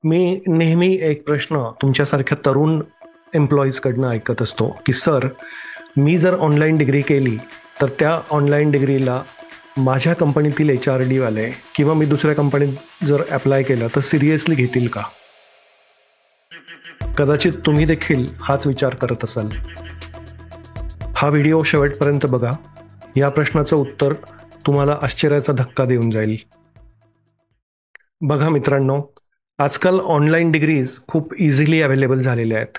मी नेहमी एक प्रश्न तुमच्यासारख्या तरुण एम्प्लॉईजकडनं ऐकत असतो की सर, मी जर ऑनलाईन डिग्री केली तर त्या ऑनलाईन डिग्रीला माझ्या कंपनीतील HRD वाले किंवा मी दुसऱ्या कंपनीत जर अप्लाय केलं तर सिरियसली घेतील का? कदाचित तुम्ही देखील हाच विचार करत असाल. हा व्हिडिओ शेवटपर्यंत बघा. या प्रश्नाचं उत्तर तुम्हाला आश्चर्याचा धक्का देऊन जाईल. बघा मित्रांनो, आजकाल ऑनलाईन डिग्रीज खूप इझिली अवेलेबल झालेल्या आहेत.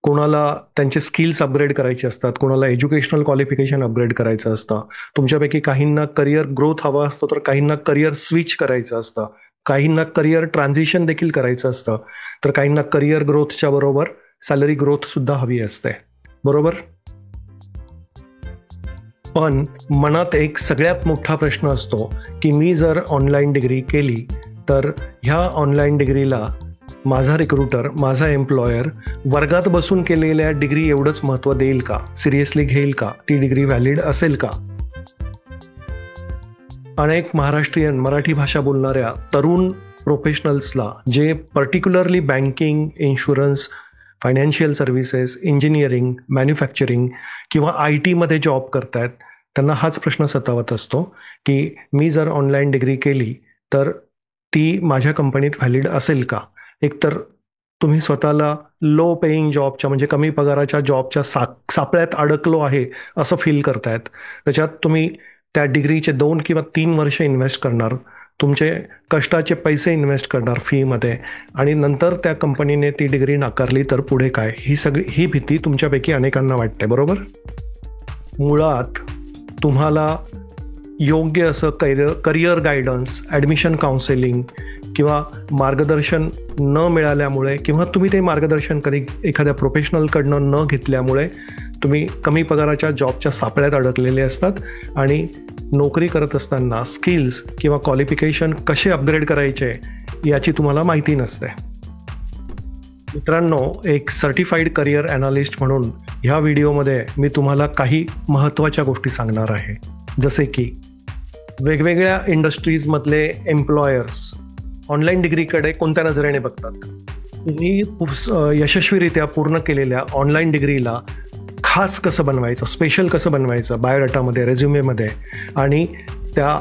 कोणाला त्यांचे स्किल्स अपग्रेड करायचे असतात, कोणाला एज्युकेशनल क्वालिफिकेशन अपग्रेड करायचं असतं. तुमच्यापैकी काहींना करिअर ग्रोथ हवा असतो, तर काहींना करिअर स्विच करायचं असतं, काहींना करिअर ट्रान्झिशन देखील करायचं असतं, तर काहींना करिअर ग्रोथच्या बरोबर सॅलरी ग्रोथ सुद्धा हवी असते. बरोबर? पण मनात एक सगळ्यात मोठा प्रश्न असतो की मी जर ऑनलाईन डिग्री केली तर ह्या ऑनलाईन डिग्रीला माझा रिक्रुटर, माझा एम्प्लॉयर वर्गात बसून केलेल्या डिग्री एवढंच महत्त्व देईल का? सिरियसली घेईल का? ती डिग्री व्हॅलिड असेल का? अनेक महाराष्ट्रीयन मराठी भाषा बोलणाऱ्या तरुण प्रोफेशनल्सला, जे particularly banking, insurance, financial services, engineering, manufacturing किंवा IT मध्ये जॉब करतायत, त्यांना हाच प्रश्न सतावत असतो की मी जर ऑनलाईन डिग्री केली तर ती माझ्या कंपनीत व्हॅलिड असेल का? एकतर तुम्ही स्वतःला लो पेईंग जॉबच्या, म्हणजे कमी पगाराच्या जॉबच्या सापळ्यात अडकलो आहे असं फील करतायत. त्याच्यात तुम्ही त्या डिग्रीचे 2 किंवा 3 वर्ष इन्व्हेस्ट करणार, तुमचे कष्टाचे पैसे इन्व्हेस्ट करणार फीमध्ये, आणि नंतर त्या कंपनीने ती डिग्री नाकारली तर पुढे काय? ही भीती तुमच्यापैकी अनेकांना वाटते. बरोबर? मुळात तुम्हाला योग्य असं करिअर गायडन्स, ॲडमिशन काउन्सेलिंग किंवा मार्गदर्शन न मिळाल्यामुळे, किंवा तुम्ही ते मार्गदर्शन कधी एखाद्या प्रोफेशनलकडनं न घेतल्यामुळे तुम्ही कमी पगाराच्या जॉबच्या सापळ्यात अडकलेले असतात आणि नोकरी करत असताना स्किल्स किंवा क्वालिफिकेशन कसे अपग्रेड करायचे याची तुम्हाला माहिती नसते. मित्रांनो, एक सर्टिफाईड करिअर ॲनालिस्ट म्हणून ह्या व्हिडिओमध्ये मी तुम्हाला काही महत्त्वाच्या गोष्टी सांगणार आहे. जसे की वेगवेगळ्या इंडस्ट्रीजमधले एम्प्लॉयर्स ऑनलाईन डिग्रीकडे कोणत्या नजरेने बघतात. तुम्ही यशस्वीरित्या पूर्ण केलेल्या ऑनलाईन डिग्रीला खास कसं बनवायचं, स्पेशल कसं बनवायचं बायोडाटामध्ये, रेझ्युमेमध्ये, आणि त्या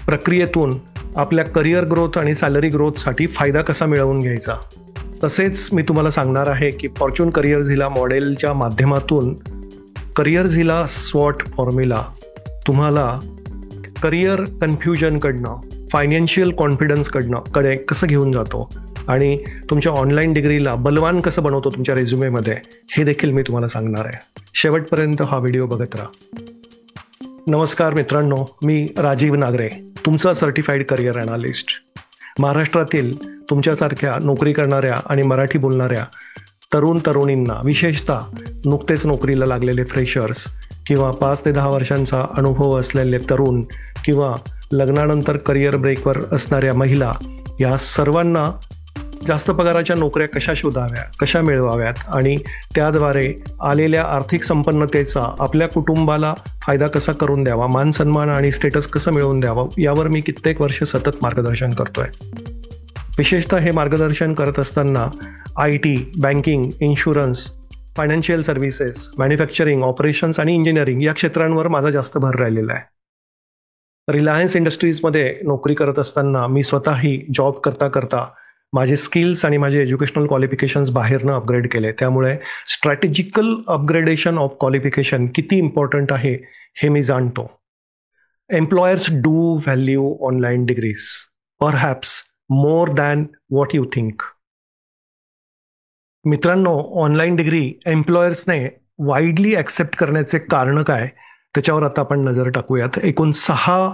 प्रक्रियेतून आपल्या करिअर ग्रोथ आणि सॅलरी ग्रोथसाठी फायदा कसा मिळवून घ्यायचा. तसेच मी तुम्हाला सांगणार आहे की फॉर्च्यून करिअर झिला मॉडेलच्या माध्यमातून करिअर झिला स्वॉट फॉर्म्युला तुम्हाला करिअर कन्फ्युजनकडनं फायनान्शियल कॉन्फिडन्सकडे कसं घेऊन जातो आणि तुमच्या ऑनलाईन डिग्रीला बलवान कसं बनवतो तुमच्या रेझ्युमेमध्ये, हे देखील मी तुम्हाला सांगणार आहे. शेवटपर्यंत हा व्हिडिओ बघत राहा. नमस्कार मित्रांनो, मी राजीव नागरे, तुमचा सर्टिफाईड करिअर ॲनालिस्ट. महाराष्ट्रातील तुमच्यासारख्या नोकरी करणाऱ्या आणि मराठी बोलणाऱ्या तरुणींना, विशेषतः नुकतेच नोकरीला लागलेले फ्रेशर्स किंवा 5 ते 10 वर्षांचा अनुभव असलेले तरुण किंवा लग्नानंतर करिअर ब्रेकवर असणाऱ्या महिला, या सर्वांना जास्त पगाराच्या नोकऱ्या कशा शोधाव्या, कशा मिळवाव्यात आणि त्याद्वारे आलेल्या आर्थिक संपन्नतेचा आपल्या कुटुंबाला फायदा कसा करून द्यावा, मान सन्मान आणि स्टेटस कसं मिळवून द्यावं, यावर मी कित्येक वर्ष सतत मार्गदर्शन करतोय. विशेषतः हे मार्गदर्शन करत असताना IT, banking, insurance, financial services, manufacturing, operations आणि इंजिनिअरिंग या क्षेत्रांवर माझा जास्त भर राहिलेला आहे. रिलायन्स इंडस्ट्रीजमध्ये नोकरी करत असताना मी स्वतःही जॉब करता करता माझे स्किल्स आणि माझे एज्युकेशनल क्वालिफिकेशन्स बाहेरनं अपग्रेड केले. त्यामुळे स्ट्रॅटेजिकल अपग्रेडेशन ऑफ क्वालिफिकेशन किती इम्पॉर्टंट आहे हे मी जाणतो. Employers do value online degrees, perhaps more than what you think. मित्रांनो, ऑनलाईन डिग्री एम्प्लॉयर्सने वाईडली ॲक्सेप्ट करण्याचे कारण काय, त्याच्यावर आता आपण नजर टाकूयात. एकूण 6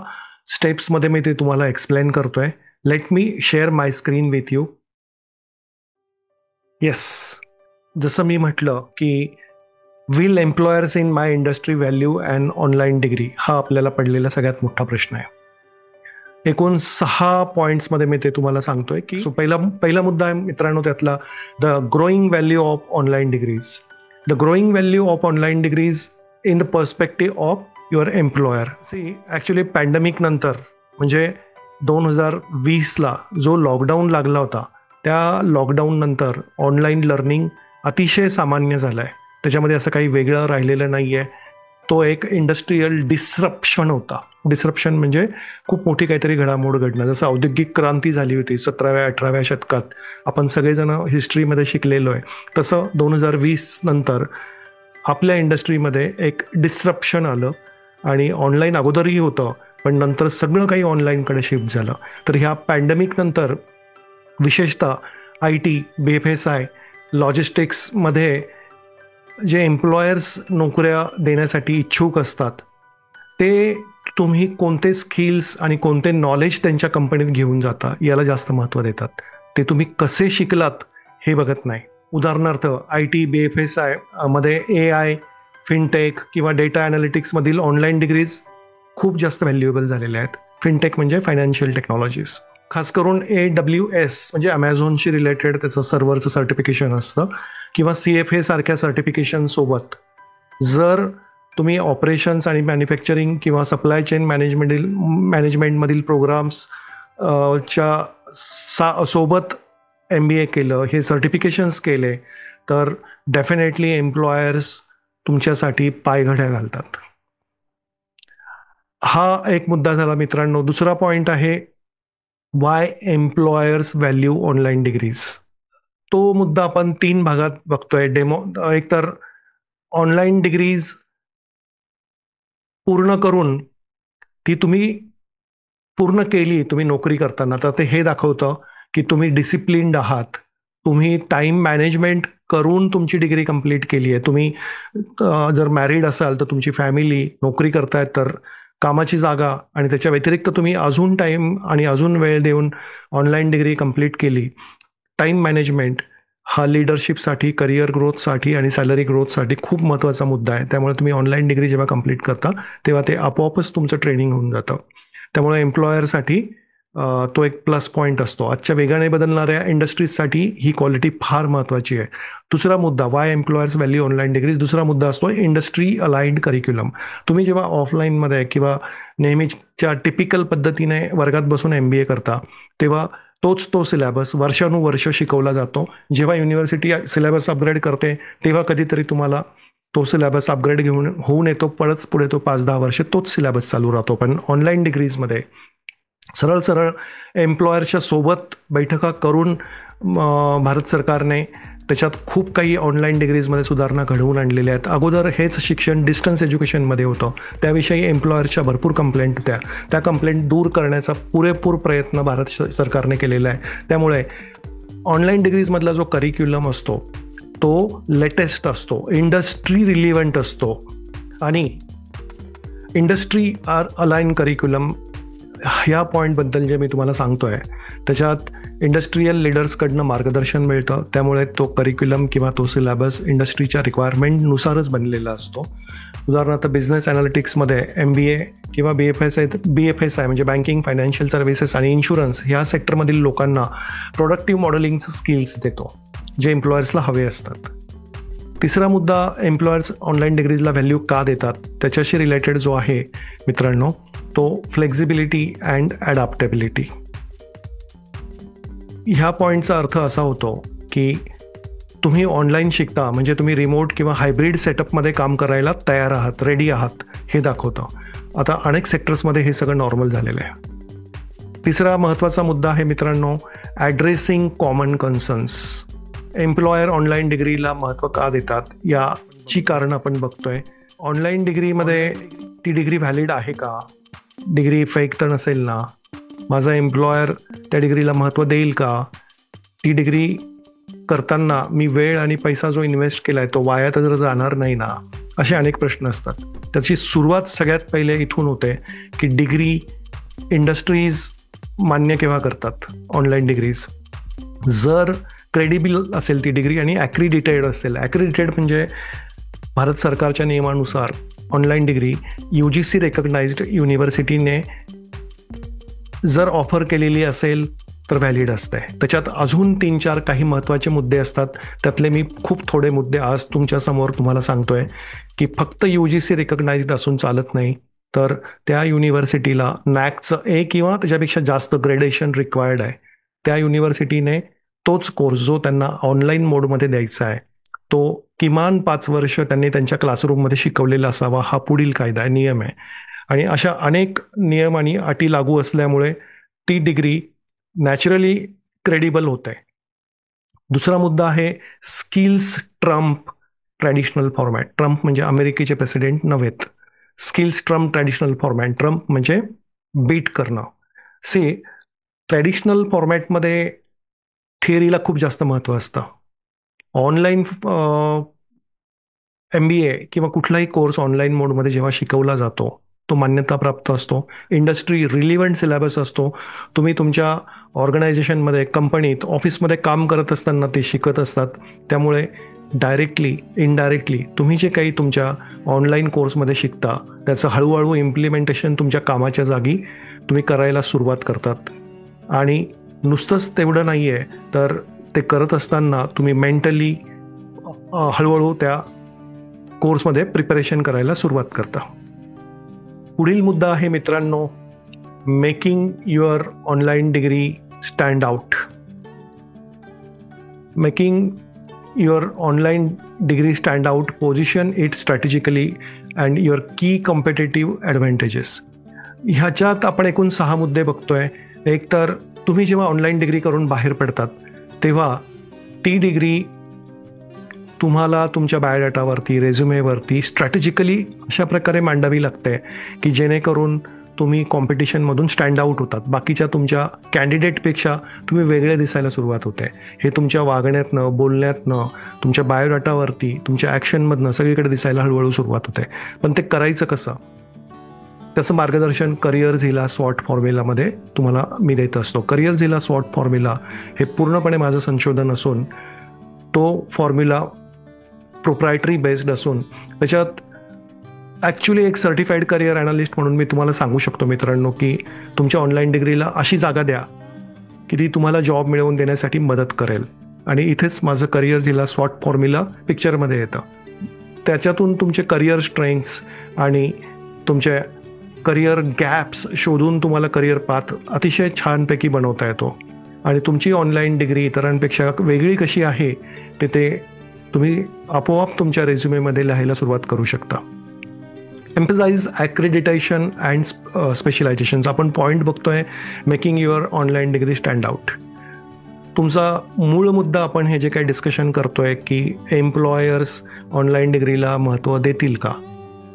स्टेप्समध्ये मी ते तुम्हाला एक्सप्लेन करतोय. Let me share my screen with you. Yes, जसं मी म्हटलं की will employers in my industry value and online degree, हा आपल्याला पडलेला सगळ्यात मोठा प्रश्न आहे. एकूण 6 पॉईंट्समध्ये मी ते तुम्हाला सांगतोय की पहिला मुद्दा आहे मित्रांनो त्यातला, the growing value of online degrees. The growing value of online degrees in the perspective of your employer. See, actually pandemic नंतर, म्हणजे 2020ला जो लॉकडाऊन लागला होता, त्या लॉकडाऊननंतर ऑनलाईन लर्निंग अतिशय सामान्य झालं आहे. त्याच्यामध्ये असं काही वेगळं राहिलेलं नाही आहे. तो एक इंडस्ट्रीयल डिस्रप्शन होता. डिस्रप्शन म्हणजे खूप मोठी काहीतरी घडामोड घडणं. जसं औद्योगिक क्रांती झाली होती 17व्या-18व्या शतकात, आपण सगळेजण हिस्ट्रीमध्ये शिकलेलो आहे. तसं 2020 नंतर आपल्या इंडस्ट्रीमध्ये एक डिस्रप्शन आलं आणि ऑनलाईन अगोदरही होतं, पण नंतर सगळं काही ऑनलाईनकडे शिफ्ट झालं. तर ह्या पॅन्डेमिक नंतर विशेषतः IT, BFSI, लॉजिस्टिक्समध्ये जे एम्प्लॉयर्स नोकऱ्या देण्यासाठी इच्छुक असतात, ते तुम्ही कोणते स्किल्स आणि कोणते नॉलेज त्यांच्या कंपनीत घेऊन जाता याला जास्त महत्त्व देतात. ते तुम्ही कसे शिकलात हे बघत नाही. उदाहरणार्थ IT, BFSI मध्ये AI, फिनटेक किंवा डेटा ॲनालिटिक्समधील ऑनलाईन डिग्रीज खूप जास्त व्हॅल्युएबल झालेल्या आहेत. फिनटेक म्हणजे फायनान्शियल टेक्नॉलॉजीज. खास करून AWS म्हणजे ॲमेझॉनशी रिलेटेड त्याचं सर्व्हरचं सर्टिफिकेशन असतं, किंवा CFA सारख्या सर्टिफिकेशनसोबत जर तुम्ही ऑपरेशन्स आणि मॅन्युफॅक्चरिंग किंवा सप्लाय चेन मॅनेजमेंटमधील प्रोग्राम्स सोबत MBA केलं, हे सर्टिफिकेशन्स केले, तर डेफिनेटली एम्प्लॉयर्स तुमच्यासाठी पायघड्या घालतात. हा एक मुद्दा झाला मित्रांनो. दुसरा पॉईंट आहे Y employers value online degrees. तो मुद्दा आपण 3 भागात बघतोय. एक तर ऑनलाईन डिग्रीज पूर्ण करून ती तुम्ही पूर्ण केली तुम्ही नोकरी करताना, तर ते हे दाखवतं की तुम्ही डिसिप्लिन्ड आहात. तुम्ही टाईम मॅनेजमेंट करून तुमची डिग्री कंप्लीट केली आहे. तुम्ही जर मॅरिड असाल तर तुमची फॅमिली, नोकरी करतायत तर कामाची जागा, आणि त्याच्या व्यतिरिक्त तुम्ही अजून टाईम आणि अजून वेळ देऊन ऑनलाईन डिग्री कंप्लीट केली. टाईम मॅनेजमेंट हा लिडरशिपसाठी, करिअर ग्रोथसाठी आणि सॅलरी ग्रोथसाठी खूप महत्त्वाचा मुद्दा आहे. त्यामुळे तुम्ही ऑनलाईन डिग्री जेव्हा कंप्लीट करता तेव्हा ते आपोआपच तुमचं ट्रेनिंग होऊन जातं. त्यामुळे एम्प्लॉयरसाठी तो एक प्लस पॉईंट असतो. आजच्या वेगाने बदलणाऱ्या इंडस्ट्रीजसाठी ही क्वालिटी फार महत्त्वाची आहे. दुसरा मुद्दा Y employers value online degrees. दुसरा मुद्दा असतो इंडस्ट्री अलाइन्ड करिक्युलम. तुम्ही जेव्हा ऑफलाईनमध्ये किंवा नेहमीच्या टिपिकल पद्धतीने वर्गात बसून MBA करता, तेव्हा तो सिलेबस वर्षानुवर्ष शिकवला जातो. जेव्हा युनिव्हर्सिटी सिलेबस अपग्रेड करते तेव्हा कधीतरी तुम्हाला तो सिलेबस अपग्रेड होऊन येतो, परत पुढे तो 5-10 वर्ष तोच सिलेबस चालू राहतो. पण ऑनलाईन डिग्रीजमध्ये सरळ एम्प्लॉयरच्या सोबत बैठका करून भारत सरकारने त्याच्यात खूप काही ऑनलाईन डिग्रीजमध्ये सुधारणा घडवून आणलेल्या आहेत. अगोदर हेच शिक्षण डिस्टन्स एज्युकेशनमध्ये होतं, त्याविषयी एम्प्लॉयरच्या भरपूर कंप्लेंट होत्या. त्या कंप्लेंट दूर करण्याचा पुरेपूर प्रयत्न भारत सरकारने केलेला आहे. त्यामुळे ऑनलाईन डिग्रीजमधला जो करिक्युलम असतो तो लेटेस्ट असतो, इंडस्ट्री रिलिव्हंट असतो, आणि इंडस्ट्री अलाइन करिक्युलम ह्या पॉईंटबद्दल जे मी तुम्हाला सांगतो आहे त्याच्यात इंडस्ट्रीयल लीडर्सकडनं मार्गदर्शन मिळतं. त्यामुळे तो करिक्युलम किंवा तो सिलेबस इंडस्ट्रीच्या रिक्वायरमेंटनुसारच बनलेला असतो. उदाहरणार्थ बिझनेस ॲनालिटिक्समध्ये MBA किंवा BFSI म्हणजे बँकिंग, फायनान्शियल सर्व्हिसेस आणि इन्शुरन्स ह्या सेक्टरमधील लोकांना प्रोडक्टिव्ह मॉडेलिंगचं स्किल्स देतो, जे एम्प्लॉयर्सला हवे असतात. तिसरा मुद्दा एम्प्लॉयर्स ऑनलाईन डिग्रीजला व्हॅल्यू का देतात त्याच्याशी रिलेटेड जो आहे मित्रांनो, तो फ्लेक्झिबिलिटी अँड ॲडॅप्टेबिलिटी. ह्या पॉईंटचा अर्थ असा होतो की तुम्ही ऑनलाईन शिकता म्हणजे तुम्ही रिमोट किंवा हायब्रिड सेटअपमध्ये काम करायला तयार आहात, रेडी आहात, हे दाखवतं. आता अनेक सेक्टर्समध्ये हे सगळं नॉर्मल झालेलं आहे. तिसरा महत्त्वाचा मुद्दा आहे मित्रांनो, addressing common concerns. Employer online डिग्रीला महत्त्व का देतात याची कारणं आपण बघतोय. ऑनलाईन डिग्रीमध्ये ती डिग्री व्हॅलिड आहे का, डिग्री फेक तर नसेल ना, माझा एम्प्लॉयर त्या डिग्रीला महत्त्व देईल का, ती डिग्री करताना मी वेळ आणि पैसा जो इन्व्हेस्ट केला आहे तो वाया तर जाणार नाही ना, असे अनेक प्रश्न असतात. त्याची सुरुवात सगळ्यात पहिले इथून होते की डिग्री इंडस्ट्रीज मान्य केव्हा करतात ऑनलाईन डिग्रीज. जर क्रेडिबल असेल ती डिग्री आणि ॲक्रिडिटेड असेल. ॲक्रिडिटेड म्हणजे भारत सरकारच्या नियमानुसार ऑनलाईन डिग्री UGC रेकग्नाइज्ड युनिव्हर्सिटीने जर ऑफर केलेली असेल तर व्हॅलिड असते. त्याच्यात अजून 3-4 काही महत्त्वाचे मुद्दे असतात. त्यातले मी खूप थोडे मुद्दे आज तुमच्यासमोर तुम्हाला सांगतोय की फक्त UGC रेकग्नाइज्ड असून चालत नाही. तर त्या युनिव्हर्सिटीला नॅकचं ए किंवा त्याच्यापेक्षा जास्त ग्रेडेशन रिक्वायर्ड आहे, त्या युनिव्हर्सिटीने तोच कोर्स जो त्यांना ऑनलाईन मोडमध्ये द्यायचा आहे तो किमान 5 वर्ष त्यांनी त्यांच्या क्लासरूममध्ये शिकवलेला असावा, हा पुढील कायदा आहे, नियम आहे. आणि अशा अनेक नियम आणि अटी लागू असल्यामुळे ती डिग्री नॅचरली क्रेडिबल होत आहे. दुसरा मुद्दा आहे skills Trump traditional format. Trump म्हणजे अमेरिकेचे प्रेसिडेंट नव्हेत. Skills Trump traditional format. Trump म्हणजे बीट करणं. ट्रॅडिशनल फॉर्मॅटमध्ये थिअरीला खूप जास्त महत्त्व असतं. ऑनलाईन MBA किंवा कुठलाही कोर्स ऑनलाईन मोडमध्ये जेव्हा शिकवला जातो तो मान्यताप्राप्त असतो, इंडस्ट्री रिलिव्हंट सिलेबस असतो. तुम्ही तुमच्या ऑर्गनायझेशनमध्ये, कंपनीत, ऑफिसमध्ये काम करत असताना ते शिकत असतात. त्यामुळे डायरेक्टली इनडायरेक्टली तुम्ही जे काही तुमच्या ऑनलाईन कोर्समध्ये शिकता त्याचं हळूहळू इम्प्लिमेंटेशन तुमच्या कामाच्या जागी तुम्ही करायला सुरुवात करतात. आणि नुसतंच तेवढं नाही आहे, तर ते करत असताना तुम्ही मेंटली हळूहळू त्या कोर्समध्ये प्रिपरेशन करायला सुरुवात करता. पुढील मुद्दा आहे मित्रांनो, making your online degree stand out. Making your online degree stand out, position it strategically and your की कॉम्पिटेटिव्ह ॲडव्हान्टेजेस. ह्याच्यात आपण एकूण 6 मुद्दे बघतोय. एक तर तुम्ही जेव्हा ऑनलाईन डिग्री करून बाहेर पडतात तेव्हा ती डिग्री तुम्हाला तुमच्या बायोडाटावरती, रेझ्युमेवरती स्ट्रॅटेजिकली अशा प्रकारे मांडावी लागते की जेणेकरून तुम्ही कॉम्पिटिशनमधून स्टँड आऊट होतात. बाकीच्या तुमच्या कॅन्डिडेटपेक्षा तुम्ही वेगळे दिसायला सुरुवात होते. हे तुमच्या वागण्यातनं, बोलण्यातनं, तुमच्या बायोडाटावरती, तुमच्या ॲक्शनमधनं सगळीकडे दिसायला हळूहळू सुरुवात होते. पण ते करायचं कसं, त्याचं मार्गदर्शन करिअर झिला स्वॉट फॉर्म्युलामध्ये तुम्हाला मी देत असतो. करिअर झिला स्वॉट फॉर्म्युला हे पूर्णपणे माझं संशोधन असून तो फॉर्म्युला प्रोप्रायटरी बेस्ड असून त्याच्यात ॲक्च्युली एक सर्टिफाईड करिअर ॲनालिस्ट म्हणून मी तुम्हाला सांगू शकतो मित्रांनो की तुमच्या ऑनलाईन डिग्रीला अशी जागा द्या की ती तुम्हाला जॉब मिळवून देण्यासाठी मदत करेल. आणि इथेच माझं करिअर झिला स्वॉट फॉर्म्युला पिक्चरमध्ये येतं. त्याच्यातून तुमचे करिअर स्ट्रेंथ्स आणि तुमचे करिअर गॅप्स शोधून तुम्हाला करिअर पाथ अतिशय छानपैकी बनवता येतो. आणि तुमची ऑनलाईन डिग्री इतरांपेक्षा वेगळी कशी आहे ते तुम्ही आपोआप तुमच्या रेझ्युमेमध्ये लिहायला सुरुवात करू शकता. Emphasize accreditation and specializations. आपण पॉईंट बघतोय making your online degree stand out. तुमचा मूळ मुद्दा आपण हे जे काही डिस्कशन करतोय की एम्प्लॉयर्स ऑनलाईन डिग्रीला महत्त्व देतील का,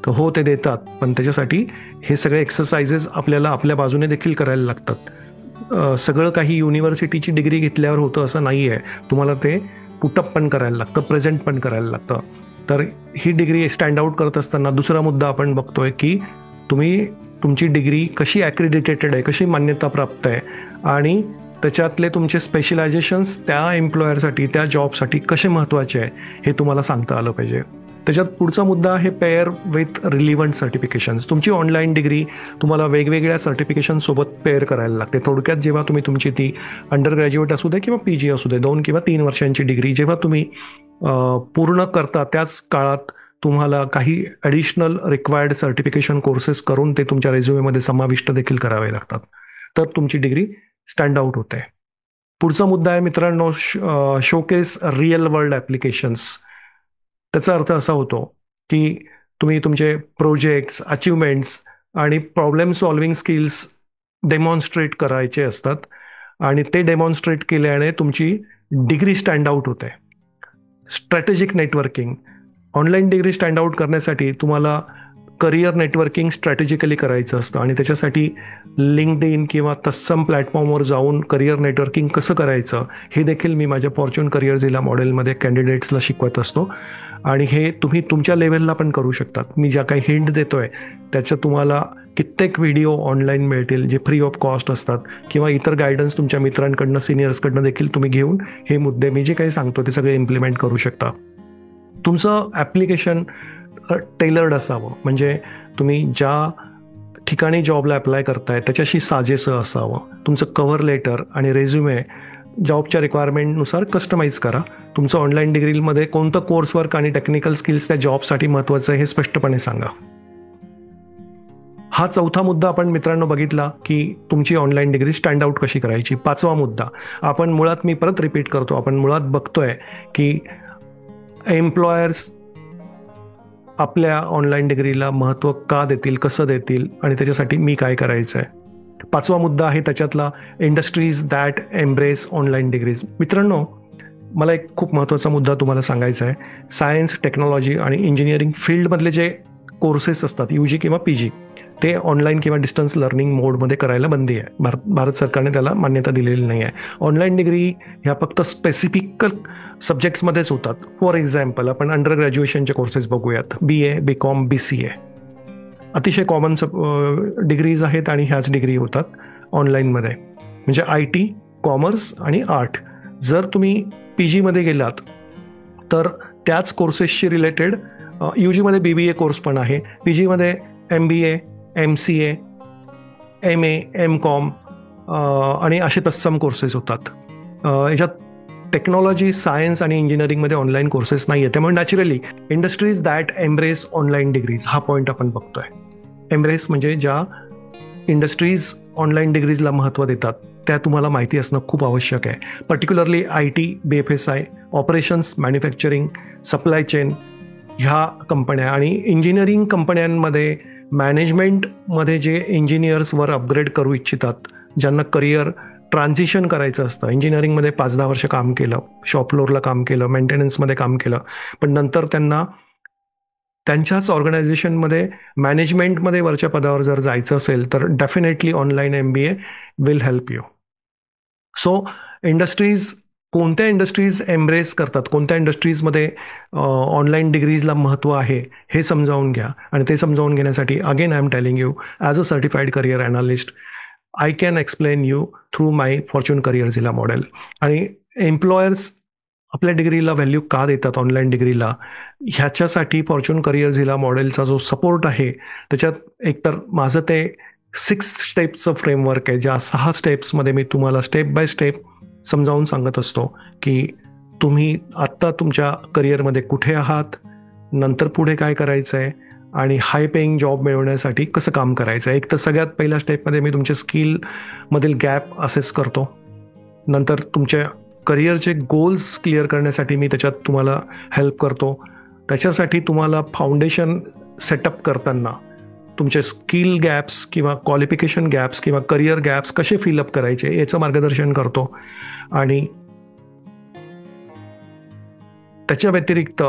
तर हो ते देतात. पण त्याच्यासाठी हे सगळे एक्सरसाइजेस आपल्याला आपल्या बाजूने देखील करायला लागतात. सगळं काही युनिव्हर्सिटीची डिग्री घेतल्यावर होतं असं नाही आहे. तुम्हाला ते पुटअप पण करायला लागतं, प्रेझेंट पण करायला लागतं. तर ही डिग्री स्टँड आऊट करत असताना दुसरा मुद्दा आपण बघतोय की तुम्ही तुमची डिग्री कशी ॲक्रेडिटेटेड आहे, कशी मान्यताप्राप्त आहे आणि त्याच्यातले तुमचे स्पेशलायझेशन्स त्या एम्प्लॉयरसाठी, त्या जॉबसाठी कसे महत्त्वाचे आहे हे तुम्हाला सांगता आलं पाहिजे. त्याच्यात पुढचा मुद्दा आहे पेअर विथ रिलिव्हंट सर्टिफिकेशन्स. तुमची ऑनलाईन डिग्री तुम्हाला वेगवेगळ्या सर्टिफिकेशनसोबत पेअर करायला लागते. थोडक्यात जेव्हा तुम्ही तुमची ती अंडर ग्रॅज्युएट असू दे किंवा PG असू दे, 2 किंवा 3 वर्षांची डिग्री जेव्हा तुम्ही पूर्ण करता त्याच काळात तुम्हाला काही ॲडिशनल रिक्वायर्ड सर्टिफिकेशन कोर्सेस करून ते तुमच्या रेझ्युमेमध्ये समाविष्ट देखील करावे लागतात. तर तुमची डिग्री स्टँड आऊट होते. पुढचा मुद्दा आहे मित्रांनो शोकेस रिअल वर्ल्ड ॲप्लिकेशन्स. त्याचा अर्थ असा होतो की तुम्ही तुमचे प्रोजेक्ट्स, अचिव्हमेंट्स आणि प्रॉब्लेम सॉल्विंग स्किल्स डेमॉन्स्ट्रेट करायचे असतात आणि ते डेमॉन्स्ट्रेट केल्याने तुमची डिग्री स्टँड आऊट होते. Strategic networking. Online degree stand out करण्यासाठी तुम्हाला करिअर नेटवर्किंग स्ट्रॅटेजिकली करायचं असतं आणि त्याच्यासाठी लिंक्डइन किंवा तत्सम प्लॅटफॉर्मवर जाऊन करिअर नेटवर्किंग कसं करायचं हे देखील मी माझ्या फॉर्च्यून करिअर झिला मॉडेलमध्ये कॅन्डिडेट्सला शिकवत असतो. आणि हे तुम्ही तुमच्या लेव्हलला पण करू शकतात. मी ज्या काही हिंट देतोय त्याचं तुम्हाला कित्येक व्हिडिओ ऑनलाईन मिळतील जे फ्री ऑफ कॉस्ट असतात किंवा इतर गायडन्स तुमच्या मित्रांकडनं, सिनियर्सकडनं देखील तुम्ही घेऊन हे मुद्दे मी जे काही सांगतो ते सगळे इम्प्लिमेंट करू शकता. तुमचं ॲप्लिकेशन टेलर्ड असावं, म्हणजे तुम्ही ज्या ठिकाणी जॉबला अप्लाय करताय त्याच्याशी साजेसं असावं. तुमचं कव्हर लेटर आणि रेझ्युमे जॉबच्या रिक्वायरमेंटनुसार कस्टमाइज करा. तुमचं ऑनलाईन डिग्रीमध्ये कोणतं कोर्सवर्क आणि टेक्निकल स्किल्स त्या जॉबसाठी महत्त्वाचं आहे हे स्पष्टपणे सांगा. हा चौथा मुद्दा आपण मित्रांनो बघितला की तुमची ऑनलाईन डिग्री स्टँड आउट कशी करायची. पाचवा मुद्दा आपण मुळात, मी परत रिपीट करतो, आपण मुळात बघतोय की एम्प्लॉयर्स आपल्या ऑनलाईन डिग्रीला महत्त्व का देतील, कसं देतील आणि त्याच्यासाठी मी काय करायचं आहे. पाचवा मुद्दा आहे त्याच्यातला industries that embrace online degrees. मित्रांनो, मला एक खूप महत्त्वाचा मुद्दा तुम्हाला सांगायचा आहे. सायन्स, टेक्नॉलॉजी आणि इंजिनिअरिंग फील्डमधले जे कोर्सेस असतात UG किंवा PG, ते ऑनलाईन किंवा डिस्टन्स लर्निंग मोडमध्ये करायला बंदी आहे. भारत सरकारने त्याला मान्यता दिलेली नाही आहे. ऑनलाईन डिग्री ह्या फक्त स्पेसिफिक सब्जेक्ट्समध्येच होतात. फॉर एक्झाम्पल आपण अंडर ग्रॅज्युएशनचे कोर्सेस बघूयात. BA, BCom, BCA अतिशय कॉमन डिग्रीज आहेत आणि ह्याच डिग्री होतात ऑनलाईनमध्ये. म्हणजे IT, कॉमर्स आणि आर्ट. जर तुम्ही PGमध्ये गेलात तर त्याच कोर्सेसशी रिलेटेड UGमध्ये BBA कोर्स पण आहे, PGमध्ये MBA, MCA, MA, MCom आणि असे तत्सम कोर्सेस होतात. याच्यात टेक्नॉलॉजी, सायन्स आणि इंजिनिअरिंगमध्ये ऑनलाईन कोर्सेस नाही आहे. त्यामुळे naturally industries that embrace online degrees हा पॉईंट आपण बघतोय. एम्ब्रेस म्हणजे ज्या इंडस्ट्रीज ऑनलाईन डिग्रीजला महत्त्व देतात त्या तुम्हाला माहिती असणं खूप आवश्यक आहे. Particularly IT, BFSI, operations, manufacturing, supply chain ह्या कंपन्या आणि इंजिनिअरिंग कंपन्यांमध्ये मॅनेजमेंटमध्ये जे इंजिनियर्सवर अपग्रेड करू इच्छितात, ज्यांना करिअर ट्रान्झिशन करायचं असतं. इंजिनिअरिंगमध्ये 5-10 वर्ष काम केलं, शॉप फ्लोअरला काम केलं, मेंटेनन्समध्ये काम केलं, पण नंतर त्यांना त्यांच्याच ऑर्गनायझेशनमध्ये मॅनेजमेंटमध्ये वरच्या पदावर जर जायचं असेल तर definitely online MBA will help you. So industries, कोणत्या इंडस्ट्रीज एम्ब्रेस करतात, कोणत्या इंडस्ट्रीजमध्ये ऑनलाईन डिग्रीजला महत्त्व आहे हे समजावून घ्या. आणि ते समजावून घेण्यासाठी again I am telling you, as a certified career analyst I can explain you through my Fortune Careerzilla model. आणि एम्प्लॉयर्स आपल्या डिग्रीला व्हॅल्यू का देतात, ऑनलाईन डिग्रीला, ह्याच्यासाठी फॉर्च्यून करिअरझिला मॉडेलचा जो सपोर्ट आहे त्याच्यात एकतर माझं ते 6 स्टेप्सचं फ्रेमवर्क आहे, ज्या 6 स्टेप्समध्ये मी तुम्हाला स्टेप बाय स्टेप समजावून सांगत असतो की तुम्ही आत्ता तुमच्या करिअरमध्ये कुठे आहात, नंतर पुढे काय करायचं आहे आणि हाय पेईंग जॉब मिळवण्यासाठी कसं काम करायचं आहे. एक तर सगळ्यात पहिल्या स्टेपमध्ये मी तुमच्या स्किलमधील गॅप असेस करतो. नंतर तुमच्या करिअरचे गोल्स क्लिअर करण्यासाठी मी त्याच्यात तुम्हाला हेल्प करतो. त्याच्यासाठी तुम्हाला फाउंडेशन सेटअप करताना तुमचे स्किल गॅप्स किंवा क्वालिफिकेशन गॅप्स किंवा करिअर गॅप्स कसे फिलअप करायचे याचं मार्गदर्शन करतो. आणि त्याच्या व्यतिरिक्त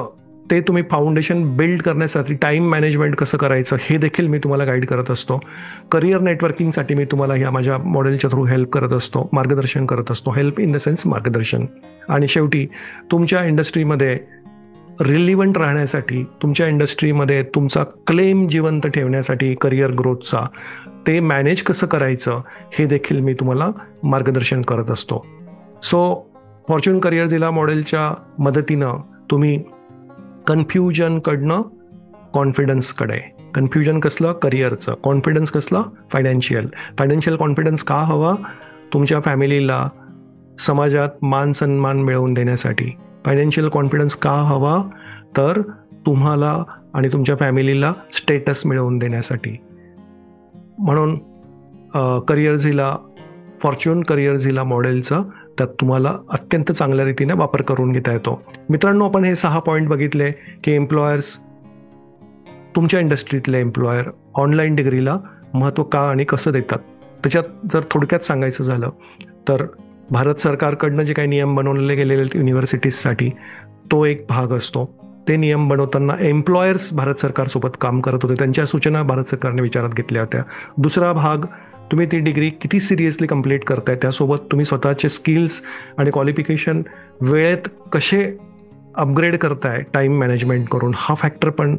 ते तुम्ही फाउंडेशन बिल्ड करण्यासाठी टाईम मॅनेजमेंट कसं करायचं हे देखील मी तुम्हाला गाईड करत असतो. करिअर नेटवर्किंगसाठी मी तुम्हाला ह्या माझ्या मॉडेलच्या थ्रू हेल्प करत असतो, मार्गदर्शन करत असतो. हेल्प इन द सेन्स मार्गदर्शन. आणि शेवटी तुमच्या इंडस्ट्रीमध्ये रिलिव्हंट राहण्यासाठी, तुमच्या इंडस्ट्रीमध्ये तुमचा क्लेम जिवंत ठेवण्यासाठी करिअर ग्रोथचा, ते मॅनेज कसं करायचं हे देखील मी तुम्हाला मार्गदर्शन करत असतो. सो फॉर्च्यून करिअरझिला मॉडेलच्या मदतीनं तुम्ही कन्फ्युजनकडनं कॉन्फिडन्सकडे, कन्फ्युजन कसलं, करिअरचं, कॉन्फिडन्स कसलं, फायनान्शियल कॉन्फिडन्स का हवा, तुमच्या फॅमिलीला समाजात मान सन्मान मिळवून देण्यासाठी. फायनान्शियल कॉन्फिडन्स का हवा, तर तुम्हाला आणि तुमच्या फॅमिलीला स्टेटस मिळवून देण्यासाठी. म्हणून करिअरझिला, फॉर्च्यून करिअरझिला मॉडेलचं त्यात तुम्हाला अत्यंत चांगल्या रीतीने वापर करून घेता येतो. मित्रांनो, आपण हे 6 पॉईंट बघितले की एम्प्लॉयर्स, तुमच्या इंडस्ट्रीतले एम्प्लॉयर ऑनलाईन डिग्रीला महत्त्व का आणि कसं देतात. त्याच्यात जर थोडक्यात सांगायचं झालं तर भारत सरकारकडनं जे काही नियम बनवलेले गेलेले आहेत युनिव्हर्सिटीजसाठी, तो एक भाग असतो. ते नियम बनवताना एम्प्लॉयर्स भारत सरकारसोबत काम करत होते, त्यांच्या सूचना भारत सरकारने विचारात घेतल्या होत्या. दुसरा भाग, तुम्ही ती डिग्री किती सिरियसली कंप्लीट करताय, त्यासोबत तुम्ही स्वतःचे स्किल्स आणि क्वालिफिकेशन वेळेत कसे अपग्रेड करताय टाईम मॅनेजमेंट करून, हा फॅक्टर पण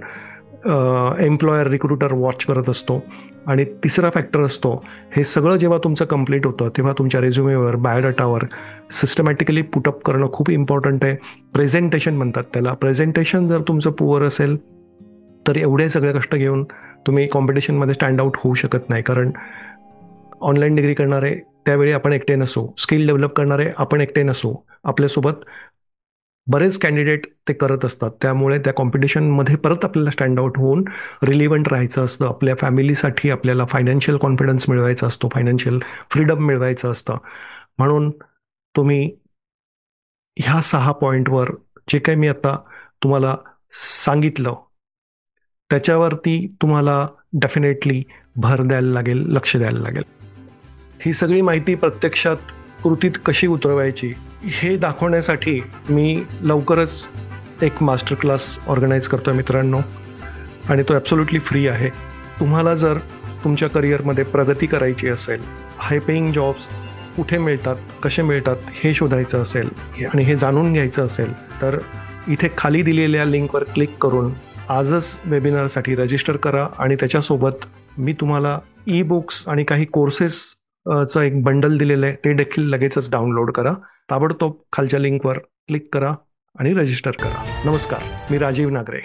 एम्प्लॉयर, रिक्रुटर वॉच करत असतो. आणि तिसरा फॅक्टर असतो, हे सगळं जेव्हा तुमचं कंप्लीट होतं तेव्हा तुमच्या रेझ्युमेवर, बायोडाटावर सिस्टमॅटिकली पुटअप करणं खूप इम्पॉर्टंट आहे. प्रेझेंटेशन म्हणतात त्याला. प्रेझेंटेशन जर तुमचं पुअर असेल तर एवढे सगळे कष्ट घेऊन तुम्ही कॉम्पिटिशनमध्ये स्टँड आउट होऊ शकत नाही. कारण ऑनलाईन डिग्री करणारे त्यावेळी आपण एकटे नसू, स्किल डेव्हलप करणारे आपण एकटे नसू, आपल्यासोबत बरेच कॅन्डिडेट ते करत असतात. त्यामुळे त्या कॉम्पिटिशनमध्ये परत आपल्याला स्टँड आउट होऊन रिलिव्हंट राहायचं असतं. आपल्या फॅमिलीसाठी आपल्याला फायनान्शियल कॉन्फिडन्स मिळवायचा असतो, फायनान्शियल फ्रीडम मिळवायचं असतं. म्हणून तुम्ही ह्या 6 पॉईंटवर जे काही मी आता तुम्हाला सांगितलं त्याच्यावरती तुम्हाला डेफिनेटली भर द्यायला लागेल, लक्ष द्यायला लागेल. ही सगळी माहिती प्रत्यक्षात कृतीत कशी उतरवायची हे दाखवण्यासाठी मी लवकरच एक मास्टर क्लास ऑर्गनाईज करतो मित्रांनो, आणि तो ॲब्सोल्युटली फ्री आहे. तुम्हाला जर तुमच्या करिअरमध्ये प्रगती करायची असेल, हाय पेईंग जॉब्स कुठे मिळतात, कसे मिळतात हे शोधायचं असेल आणि हे जाणून घ्यायचं असेल तर इथे खाली दिलेल्या लिंकवर क्लिक करून आजच वेबिनारसाठी रजिस्टर करा. आणि त्याच्यासोबत मी तुम्हाला ई बुक्स आणि काही कोर्सेस चं एक बंडल दिलेलं आहे, ते देखील लगेचच डाउनलोड करा. ताबडतोब खालच्या लिंकवर क्लिक करा आणि रजिस्टर करा. नमस्कार, मी राजीव नागरे.